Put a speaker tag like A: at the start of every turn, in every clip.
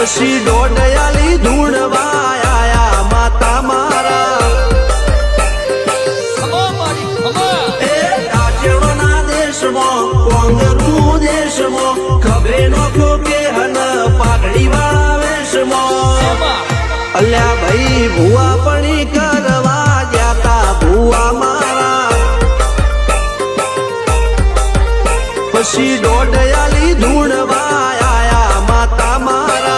A: પછી દોડયાલી ધૂણવા આયા માતા મારા એ રાજ્યોના દેશમાં કોંગરું દેશમાં ખભે નોખો કે હન પાઘડી વાળા વેશમાં અલ્યા ભાઈ ભુવા પણી કરવા જાતા ભુવા મારા પછી દોડયાલી ધૂણવા આયા માતા મારા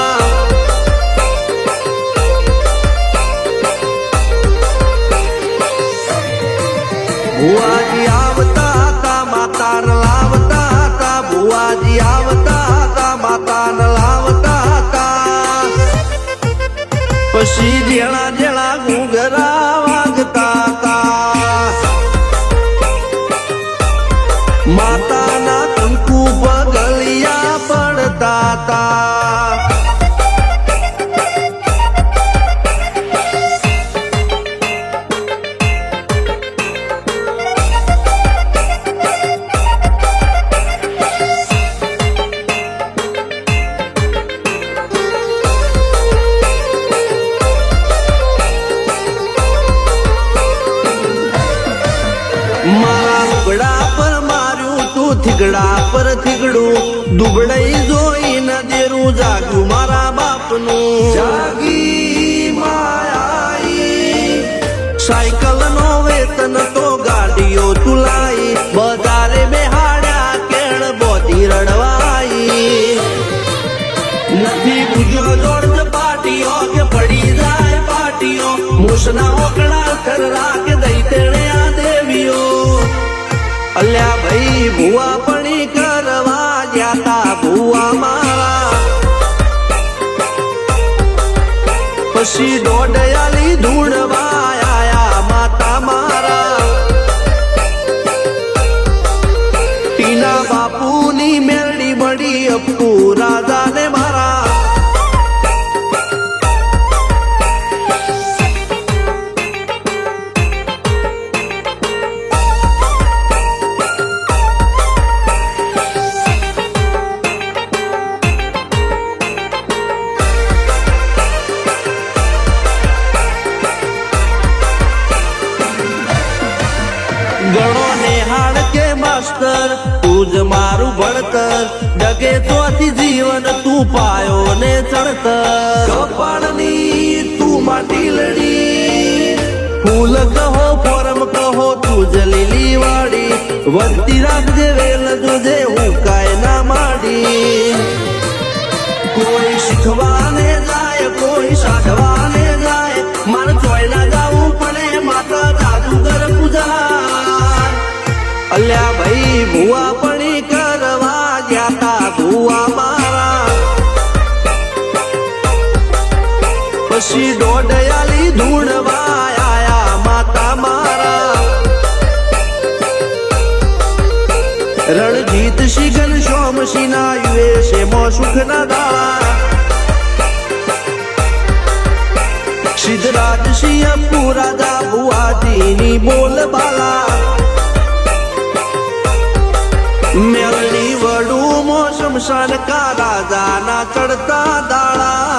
A: ભુવાજી આવતા હતા માતા ન લાવતા હતા ભુવાજી આવતા હતા માતા ન લાવતા હતા પછી જેણા જેણા ઘૂંઘરા વાગતા હતા માતાના કંકુ પગલિયા પડતા હતા મારા લુગડા પર માર્યું તું થીગડા પર થીગડું દુબળઈ જોઈને દેરું જાગ્યું મારા બાપનું જાગી માયાઈ સાયકલ નો વેતન તો ગાડીઓ તુલાઈ બજારે બેહાડ્યા કેળ બોધી રડવાઈ નથી પૂજ્યો જોડ પાટીઓ કે પડી જાય પાટીઓ મૂસના ઓકડા થરરા કે દઈ તેણે આ દેવીઓ અલ્યા ભાઈ ભુવા પણી કરવા જાતા ભુવા મારા પછી દોડયાલી ધૂણવા આયા માતા મારા ટીના બાપુની મેરડી બળી અપ્પુ રાજાને મારા ગણો નેહાળ કે માસ્ટર તું જ મારું ભણતર ડગે તોથી જીવન તું પાયો ને ચણતર કપાળની તું માટી લડી ફૂલ કહો ફોરમ કહો તું જ લીલી વાડી વધતી રાખજે વેલ જોજે હું કાય ના માડી કોઈ શીખવાને જાય કોઈ સાધવાને જાય મારે ચોય ના જાવું પડે માતા જાદુગર પૂજા અલ્યા ભાઈ ભુવા પણી કરવા જાતા ભુવા મારા પછી દોડયાલી ધૂણવા આયા માતા મારા રણજીત સિંહ ઘનશ્યામ સિંહ ના યુએસે મો સુખ ના દાળા સિદ્ધરાજ સિંહ અપ્પુ રાજા ભુવાજીની બોલ બાલા મેલની વડું મો શમશાન કા રાજાના ચડતા દાળા